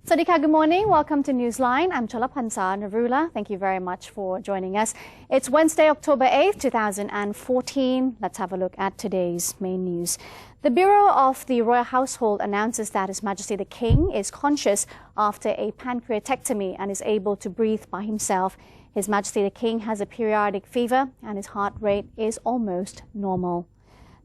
Sadika, good morning. Welcome to Newsline. I'm Chalapansa Narula. Thank you very much for joining us. It's Wednesday, October 8th, 2014. Let's have a look at today's main news. The Bureau of the Royal Household announces that His Majesty the King is conscious after a pancreatectomy and is able to breathe by himself. His Majesty the King has a periodic fever and his heart rate is almost normal.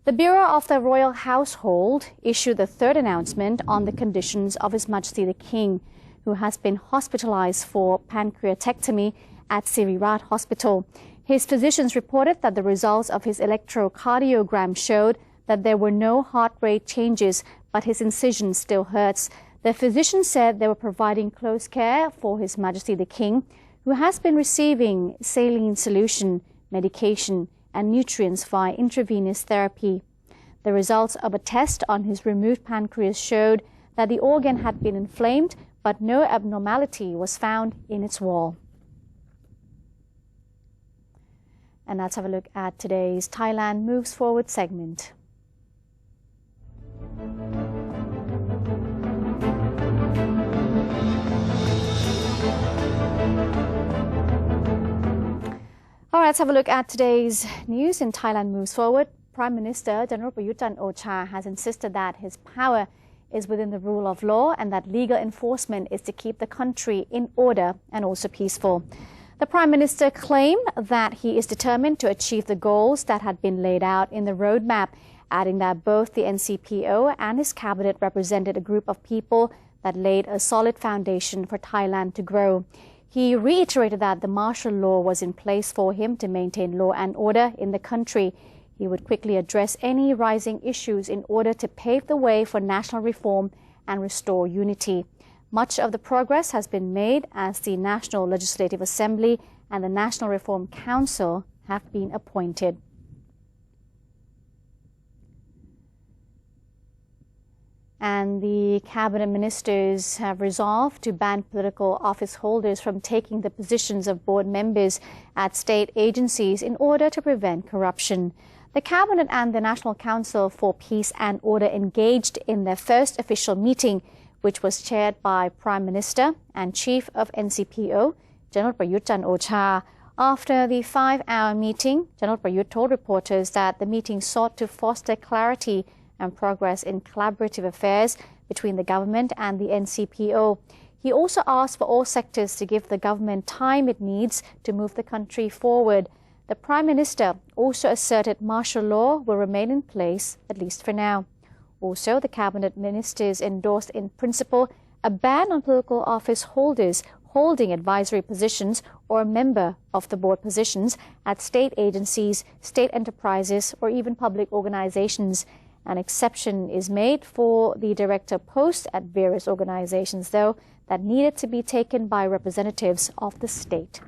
The Bureau of the Royal Household issued the third announcement on the conditions of His Majesty the King, who has been hospitalized for pancreatectomy at Sirirat Hospital. His physicians reported that the results of his electrocardiogram showed that there were no heart rate changes, but his incision still hurts. The physicians said they were providing close care for His Majesty the King, who has been receiving saline solution, medication, and nutrients via intravenous therapy. The results of a test on his removed pancreas showed that the organ had been inflamed, but no abnormality was found in its wall. And let's have a look at today's Thailand Moves Forward segment. All right, let's have a look at today's news in Thailand Moves Forward. Prime Minister General Prayut Chan-o-cha has insisted that his power is within the rule of law and that legal enforcement is to keep the country in order and also peaceful. The Prime Minister claimed that he is determined to achieve the goals that had been laid out in the roadmap, adding that both the NCPO and his cabinet represented a group of people that laid a solid foundation for Thailand to grow. He reiterated that the martial law was in place for him to maintain law and order in the country. He would quickly address any rising issues in order to pave the way for national reform and restore unity. Much of the progress has been made as the National Legislative Assembly and the National Reform Council have been appointed. And the cabinet ministers have resolved to ban political office holders from taking the positions of board members at state agencies in order to prevent corruption. The cabinet and the National Council for Peace and Order engaged in their first official meeting, which was chaired by Prime Minister and Chief of NCPO, General Prayut Chan-o-cha. After the 5-hour meeting, General Prayut told reporters that the meeting sought to foster clarity and progress in collaborative affairs between the government and the NCPO. He also asked for all sectors to give the government time it needs to move the country forward. The Prime Minister also asserted martial law will remain in place, at least for now. Also, the cabinet ministers endorsed in principle a ban on political office holders holding advisory positions or a member of the board positions at state agencies, state enterprises, or even public organizations. An exception is made for the director post at various organizations, though, that needed to be taken by representatives of the state.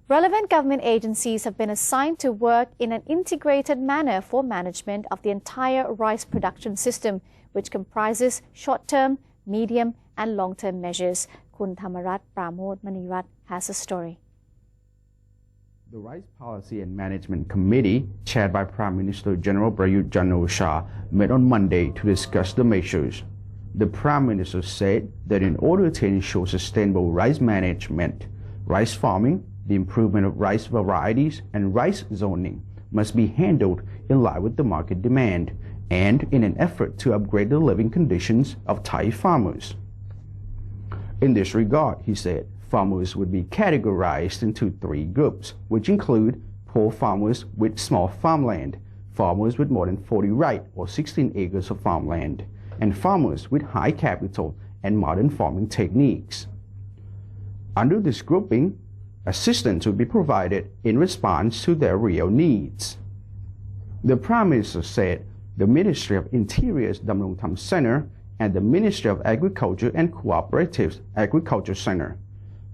Relevant government agencies have been assigned to work in an integrated manner for management of the entire rice production system, which comprises short-term, medium, and long-term measures. Kun Thamarat Pramod Manirat has a story. The Rice Policy and Management Committee, chaired by Prime Minister General Prayut Chan-o-cha, met on Monday to discuss the measures. The Prime Minister said that in order to ensure sustainable rice management, rice farming, the improvement of rice varieties, and rice zoning must be handled in line with the market demand and in an effort to upgrade the living conditions of Thai farmers. In this regard, he said, farmers would be categorized into 3 groups, which include poor farmers with small farmland, farmers with more than 40 right or 16 acres of farmland, and farmers with high capital and modern farming techniques. Under this grouping, assistance would be provided in response to their real needs. The Prime Minister said the Ministry of Interior's Damrong Tham Center and the Ministry of Agriculture and Cooperatives Agriculture Center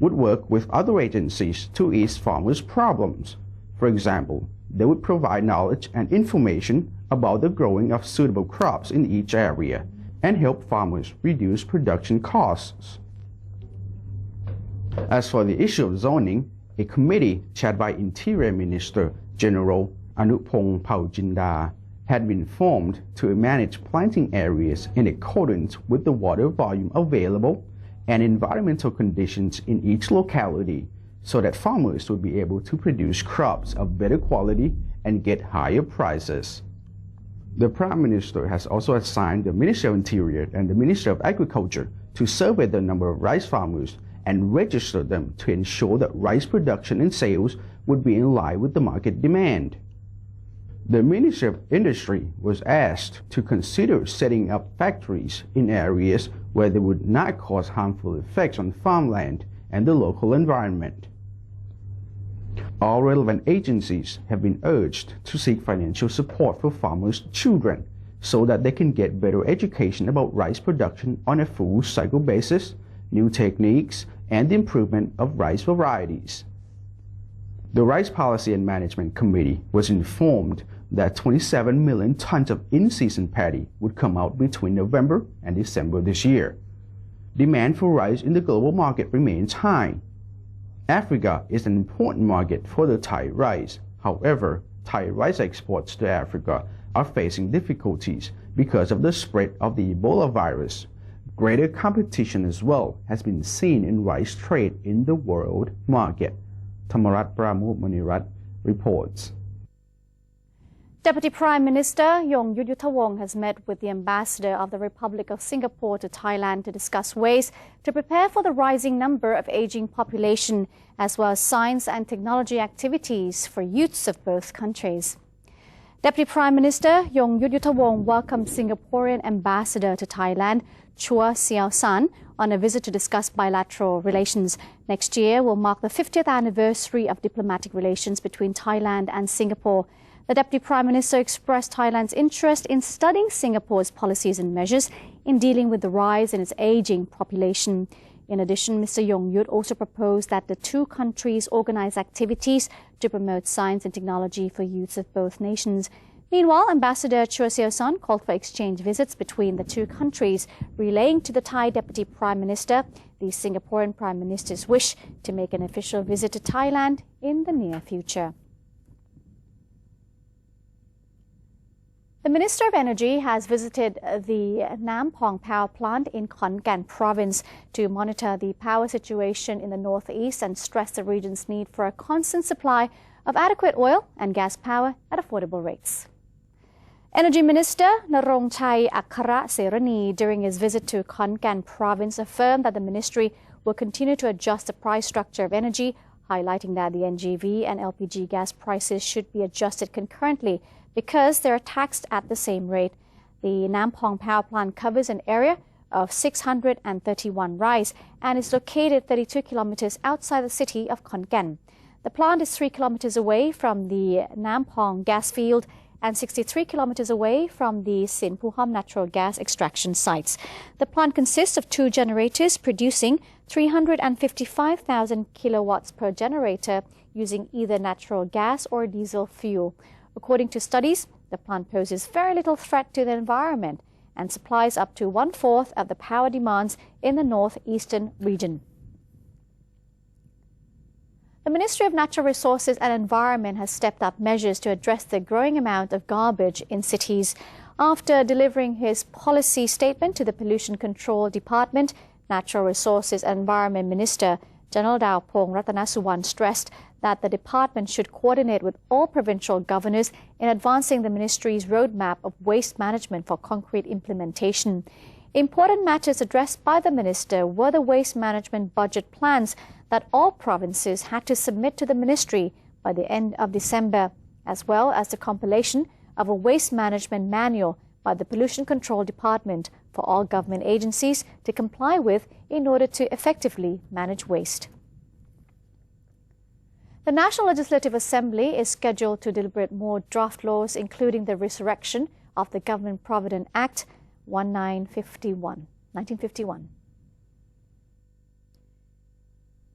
would work with other agencies to ease farmers' problems. For example, they would provide knowledge and information about the growing of suitable crops in each area and help farmers reduce production costs. As for the issue of zoning, a committee chaired by Interior Minister General Anupong Paujinda had been formed to manage planting areas in accordance with the water volume available and environmental conditions in each locality so that farmers would be able to produce crops of better quality and get higher prices. The Prime Minister has also assigned the Ministry of Interior and the Ministry of Agriculture to survey the number of rice farmers and register them to ensure that rice production and sales would be in line with the market demand. The Ministry of Industry was asked to consider setting up factories in areas where they would not cause harmful effects on farmland and the local environment. All relevant agencies have been urged to seek financial support for farmers' children so that they can get better education about rice production on a full cycle basis, new techniques, and the improvement of rice varieties. The Rice Policy and Management Committee was informed that 27 million tons of in-season paddy would come out between November and December this year. Demand for rice in the global market remains high. Africa is an important market for the Thai rice. However, Thai rice exports to Africa are facing difficulties because of the spread of the Ebola virus. Greater competition as well has been seen in rice trade in the world market. Thamarat Pramukmanirat reports. Deputy Prime Minister Yonglut Yuttawong has met with the Ambassador of the Republic of Singapore to Thailand to discuss ways to prepare for the rising number of aging population as well as science and technology activities for youths of both countries. Deputy Prime Minister Yonglut Yuttawong welcomed Singaporean Ambassador to Thailand, Chua Siao San, on a visit to discuss bilateral relations. Next year will mark the 50th anniversary of diplomatic relations between Thailand and Singapore. The Deputy Prime Minister expressed Thailand's interest in studying Singapore's policies and measures in dealing with the rise in its aging population. In addition, Mr. Yonglut also proposed that the two countries organize activities to promote science and technology for youths of both nations. Meanwhile, Ambassador Chua Siao San called for exchange visits between the two countries, relaying to the Thai Deputy Prime Minister the Singaporean Prime Minister's wish to make an official visit to Thailand in the near future. The Minister of Energy has visited the Nam Pong power plant in Khon Kaen province to monitor the power situation in the northeast and stress the region's need for a constant supply of adequate oil and gas power at affordable rates. Energy Minister Narongchai Akkara Serani, during his visit to Khon Kaen province, affirmed that the ministry will continue to adjust the price structure of energy, highlighting that the NGV and LPG gas prices should be adjusted concurrently because they are taxed at the same rate. The Nam Pong power plant covers an area of 631 rais and is located 32 kilometers outside the city of Khon Kaen. The plant is 3 kilometers away from the Nam Pong gas field and 63 kilometers away from the Sin Puhom natural gas extraction sites. The plant consists of two generators producing 355,000 kilowatts per generator using either natural gas or diesel fuel. According to studies, the plant poses very little threat to the environment and supplies up to 1/4 of the power demands in the northeastern region. The Ministry of Natural Resources and Environment has stepped up measures to address the growing amount of garbage in cities. After delivering his policy statement to the Pollution Control Department, Natural Resources and Environment Minister General Dawpong Ratanasuwan stressed that the department should coordinate with all provincial governors in advancing the ministry's roadmap of waste management for concrete implementation. Important matters addressed by the minister were the waste management budget plans that all provinces had to submit to the ministry by the end of December, as well as the compilation of a waste management manual by the Pollution Control Department for all government agencies to comply with in order to effectively manage waste. The National Legislative Assembly is scheduled to deliberate more draft laws, including the resurrection of the Government Provident Act 1951.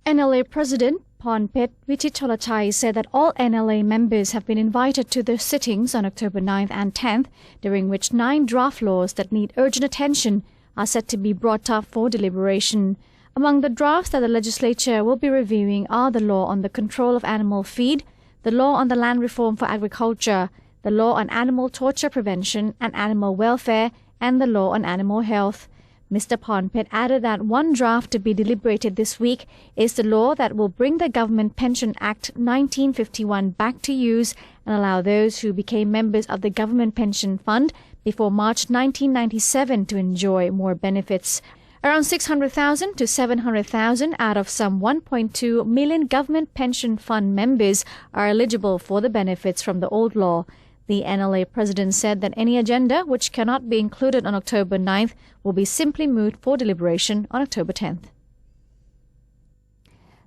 NLA President Pornpet Vichitcholachai said that all NLA members have been invited to the sittings on October 9th and 10th, during which 9 draft laws that need urgent attention are set to be brought up for deliberation. Among the drafts that the legislature will be reviewing are the law on the control of animal feed, the law on the land reform for agriculture, the law on animal torture prevention and animal welfare, and the law on animal health. Mr. Pornpet added that one draft to be deliberated this week is the law that will bring the Government Pension Act 1951 back to use and allow those who became members of the Government Pension Fund before March 1997 to enjoy more benefits. Around 600,000 to 700,000 out of some 1.2 million Government Pension Fund members are eligible for the benefits from the old law. The NLA president said that any agenda which cannot be included on October 9th will be simply moved for deliberation on October 10th.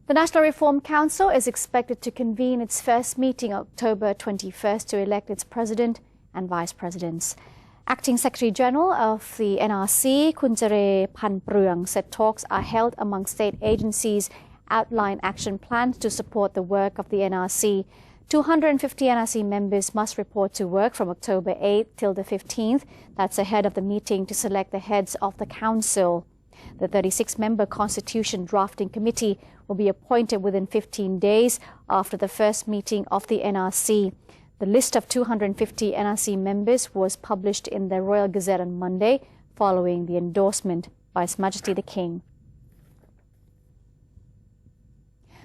The National Reform Council is expected to convene its first meeting October 21st to elect its president and vice presidents. Acting Secretary General of the NRC, Kunjare Panprung, said talks are held among state agencies, outline action plans to support the work of the NRC. 250 NRC members must report to work from October 8th till the 15th. That's ahead of the meeting to select the heads of the council. The 36-member Constitution Drafting Committee will be appointed within 15 days after the first meeting of the NRC. The list of 250 NRC members was published in the Royal Gazette on Monday, following the endorsement by His Majesty the King.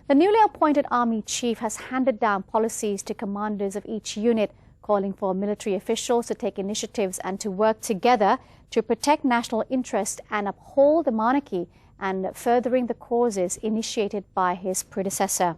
The newly appointed Army Chief has handed down policies to commanders of each unit, calling for military officials to take initiatives and to work together to protect national interest and uphold the monarchy and furthering the causes initiated by his predecessor.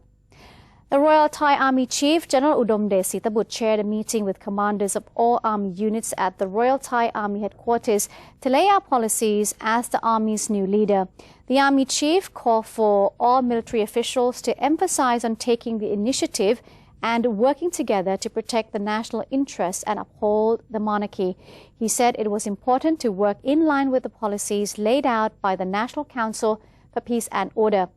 The Royal Thai Army Chief, General Udomdej Sitabut, chaired a meeting with commanders of all army units at the Royal Thai Army headquarters to lay out policies as the Army's new leader. The Army Chief called for all military officials to emphasize on taking the initiative and working together to protect the national interest and uphold the monarchy. He said it was important to work in line with the policies laid out by the National Council for Peace and Order.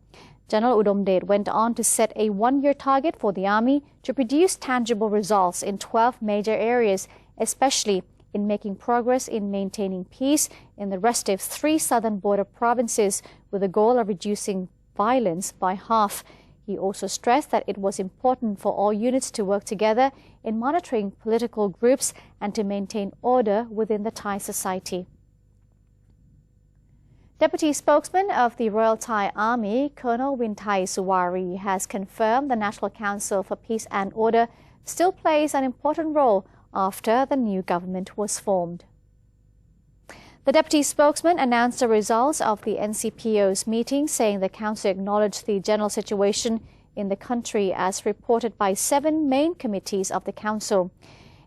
General Udomdej went on to set a one-year target for the Army to produce tangible results in 12 major areas, especially in making progress in maintaining peace in the restive 3 southern border provinces with the goal of reducing violence by half. He also stressed that it was important for all units to work together in monitoring political groups and to maintain order within the Thai society. Deputy spokesman of the Royal Thai Army, Colonel Winthai Suwari, has confirmed the National Council for Peace and Order still plays an important role after the new government was formed. The deputy spokesman announced the results of the NCPO's meeting, saying the council acknowledged the general situation in the country as reported by 7 main committees of the council.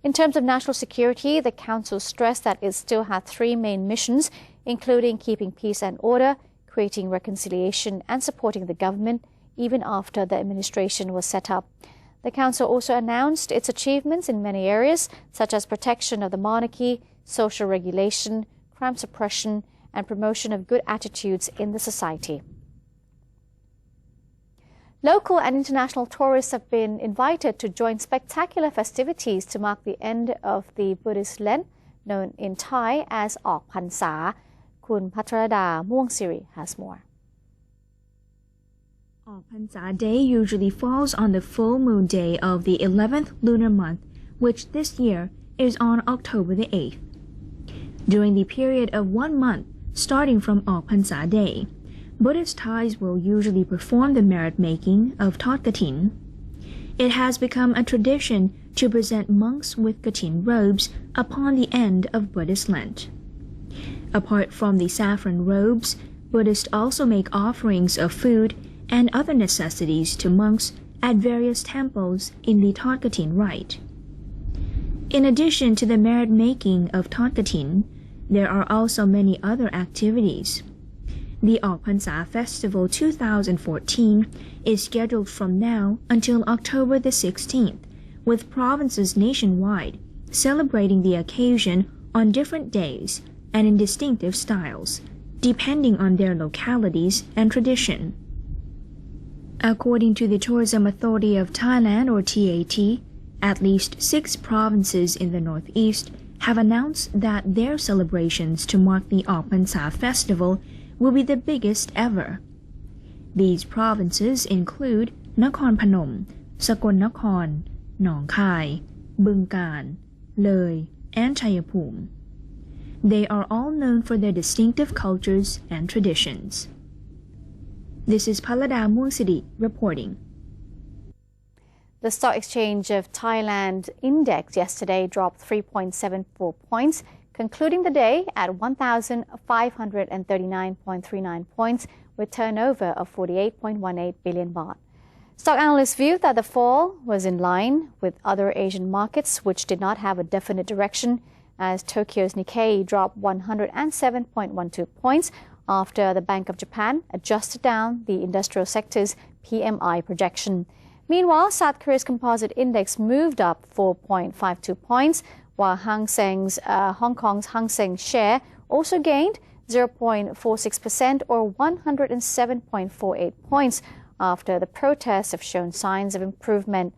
In terms of national security, the council stressed that it still had 3 main missions, including keeping peace and order, creating reconciliation, and supporting the government, even after the administration was set up. The council also announced its achievements in many areas, such as protection of the monarchy, social regulation, crime suppression, and promotion of good attitudes in the society. Local and international tourists have been invited to join spectacular festivities to mark the end of the Buddhist Lent, known in Thai as Auk Phansa. Kun Patrada Muangsiri has more. Auk Phansa Day usually falls on the full moon day of the 11th lunar month, which this year is on October the 8th. During the period of 1 month, starting from Auk Phansa Day, Buddhist Thais will usually perform the merit-making of Thot Katin. It has become a tradition to present monks with Katin robes upon the end of Buddhist Lent. Apart from the saffron robes, Buddhists also make offerings of food and other necessities to monks at various temples in the Thot Katin rite. In addition to the merit-making of Thot Katin, there are also many other activities. The Auk Phansa Festival 2014 is scheduled from now until October the 16th, with provinces nationwide celebrating the occasion on different days and in distinctive styles, depending on their localities and tradition. According to the Tourism Authority of Thailand, or TAT, at least 6 provinces in the northeast have announced that their celebrations to mark the Auk Phansa Festival will be the biggest ever. These provinces include Nakhon Phanom, Sakon Nakhon, Nong Khai, Bungan, Loi, and Chayapum. They are all known for their distinctive cultures and traditions. This is Palada Munsidi reporting. The Stock Exchange of Thailand index yesterday dropped 3.74 points, concluding the day at 1,539.39 points with turnover of 48.18 billion baht. Stock analysts viewed that the fall was in line with other Asian markets, which did not have a definite direction, as Tokyo's Nikkei dropped 107.12 points after the Bank of Japan adjusted down the industrial sector's PMI projection. Meanwhile, South Korea's composite index moved up 4.52 points, while Hong Kong's Hang Seng share also gained 0.46% or 107.48 points after the protests have shown signs of improvement.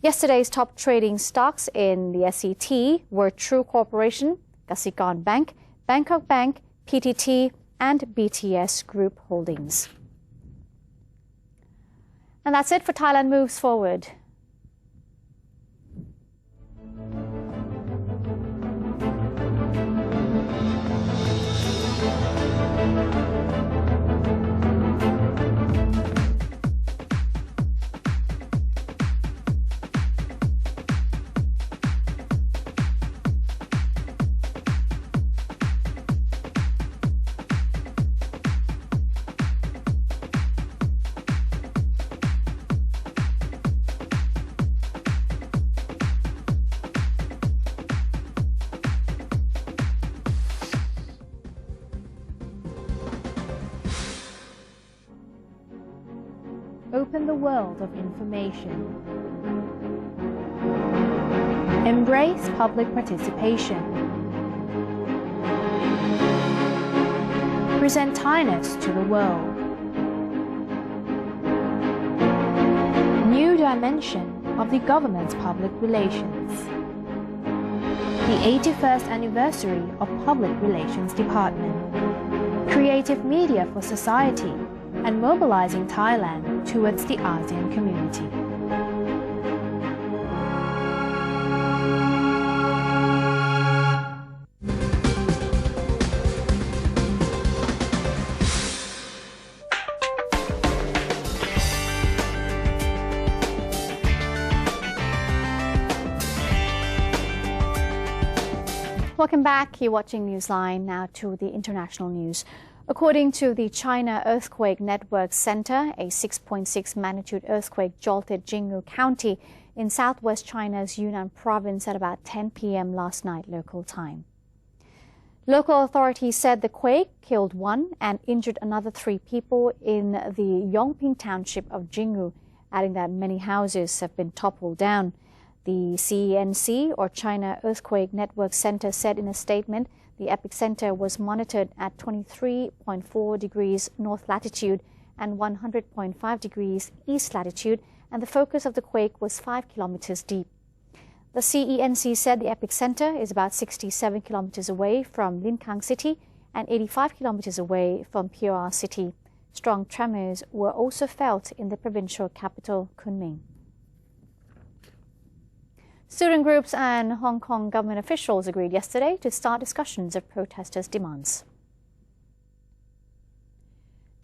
Yesterday's top trading stocks in the SET were True Corporation, Kasikorn Bank, Bangkok Bank, PTT, and BTS Group Holdings. And that's it for Thailand Moves Forward. Open the world of information. Embrace public participation. Present Thainess to the world. New dimension of the government's public relations. The 81st anniversary of Public Relations Department. Creative media for society and mobilizing Thailand towards the ASEAN community. Welcome back. You're watching Newsline. Now to the international news. According to the China Earthquake Network Center, a 6.6 magnitude earthquake jolted Jinghu County in southwest China's Yunnan province at about 10 p.m. last night local time. Local authorities said the quake killed 1 and injured another 3 people in the Yongping township of Jinghu, adding that many houses have been toppled down. The CENC, or China Earthquake Network Center, said in a statement the epicenter was monitored at 23.4 degrees north latitude and 100.5 degrees east latitude, and the focus of the quake was 5 kilometers deep. The CENC said the epicenter is about 67 kilometers away from Linkang City and 85 kilometers away from Pu'er City. Strong tremors were also felt in the provincial capital, Kunming. Student groups and Hong Kong government officials agreed yesterday to start discussions of protesters' demands.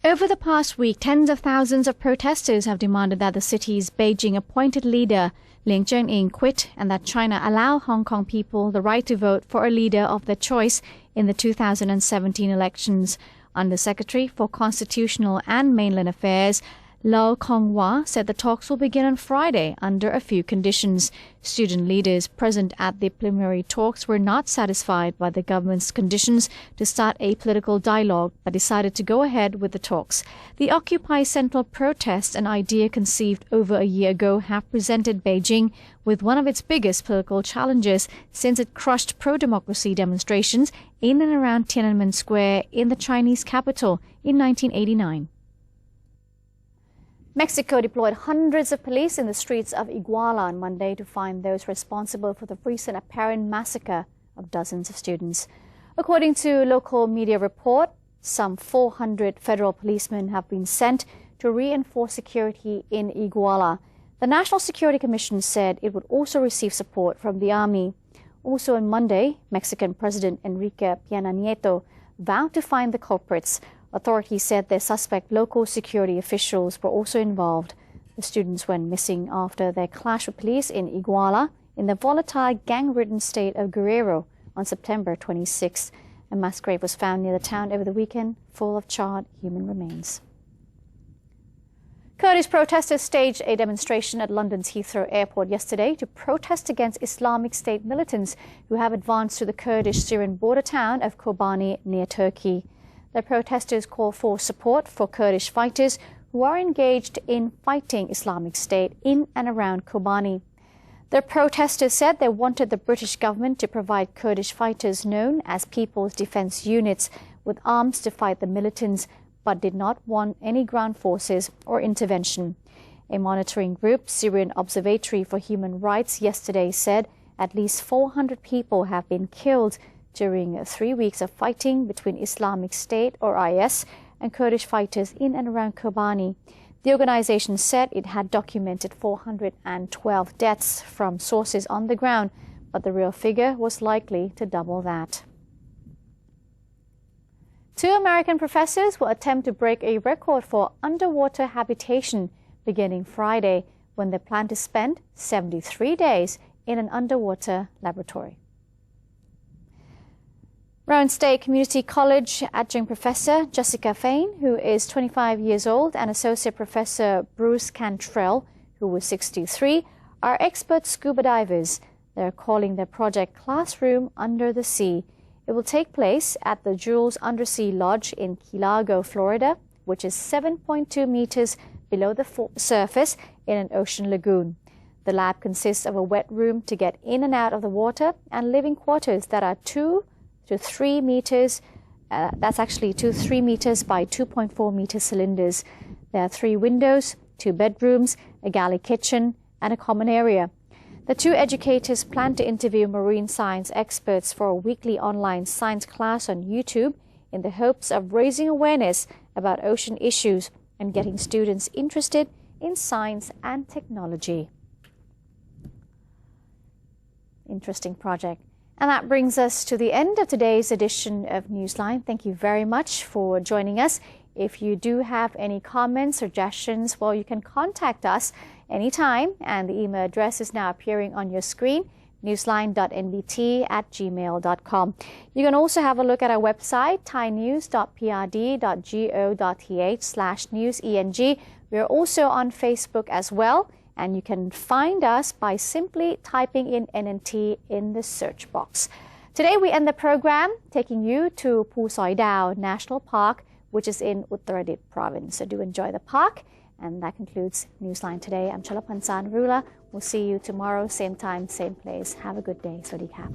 Over the past week, tens of thousands of protesters have demanded that the city's Beijing-appointed leader, Ling Cheng-ing, quit and that China allow Hong Kong people the right to vote for a leader of their choice in the 2017 elections. Undersecretary for Constitutional and Mainland Affairs, Lau Kong-wah, said the talks will begin on Friday under a few conditions. Student leaders present at the preliminary talks were not satisfied by the government's conditions to start a political dialogue, but decided to go ahead with the talks. The Occupy Central protests, an idea conceived over a year ago, have presented Beijing with one of its biggest political challenges since it crushed pro-democracy demonstrations in and around Tiananmen Square in the Chinese capital in 1989. Mexico deployed hundreds of police in the streets of Iguala on Monday to find those responsible for the recent apparent massacre of dozens of students. According to local media report, some 400 federal policemen have been sent to reinforce security in Iguala. The National Security Commission said it would also receive support from the army. Also on Monday, Mexican President Enrique Peña Nieto vowed to find the culprits. Authorities said their suspect local security officials were also involved. The students went missing after their clash with police in Iguala, in the volatile, gang-ridden state of Guerrero, on September 26. A mass grave was found near the town over the weekend, full of charred human remains. Kurdish protesters staged a demonstration at London's Heathrow Airport yesterday to protest against Islamic State militants who have advanced to the Kurdish-Syrian border town of Kobani near Turkey. The protesters call for support for Kurdish fighters who are engaged in fighting Islamic State in and around Kobani. The protesters said they wanted the British government to provide Kurdish fighters known as People's Defence Units with arms to fight the militants, but did not want any ground forces or intervention. A monitoring group, Syrian Observatory for Human Rights, yesterday said at least 400 people have been killed during 3 weeks of fighting between Islamic State, or IS, and Kurdish fighters in and around Kobani. The organization said it had documented 412 deaths from sources on the ground, but the real figure was likely to double that. 2 American professors will attempt to break a record for underwater habitation beginning Friday, when they plan to spend 73 days in an underwater laboratory. Rowan State Community College adjunct professor Jessica Fain, who is 25 years old, and Associate Professor Bruce Cantrell, who was 63, are expert scuba divers. They're calling their project Classroom Under the Sea. It will take place at the Jules Undersea Lodge in Key Largo, Florida, which is 7.2 meters below the surface in an ocean lagoon. The lab consists of a wet room to get in and out of the water and living quarters that are 2 to 3 meters. That's actually 3 meters by 2.4 meter cylinders. There are 3 windows, 2 bedrooms, a galley kitchen, and a common area. The 2 educators plan to interview marine science experts for a weekly online science class on YouTube in the hopes of raising awareness about ocean issues and getting students interested in science and technology. Interesting project. And that brings us to the end of today's edition of Newsline. Thank you very much for joining us. If you do have any comments, suggestions, well, you can contact us anytime, and the email address is now appearing on your screen, newsline.nbt@gmail.com. You can also have a look at our website, thainews.prd.go.th/newseng. We are also on Facebook as well, and you can find us by simply typing in NNT in the search box. Today we end the program taking you to Phu Soi Dao National Park, which is in Uttaradit province. So do enjoy the park. And that concludes Newsline today. I'm Chalapan San Rula. We'll see you tomorrow, same time, same place. Have a good day. Sawasdee krap.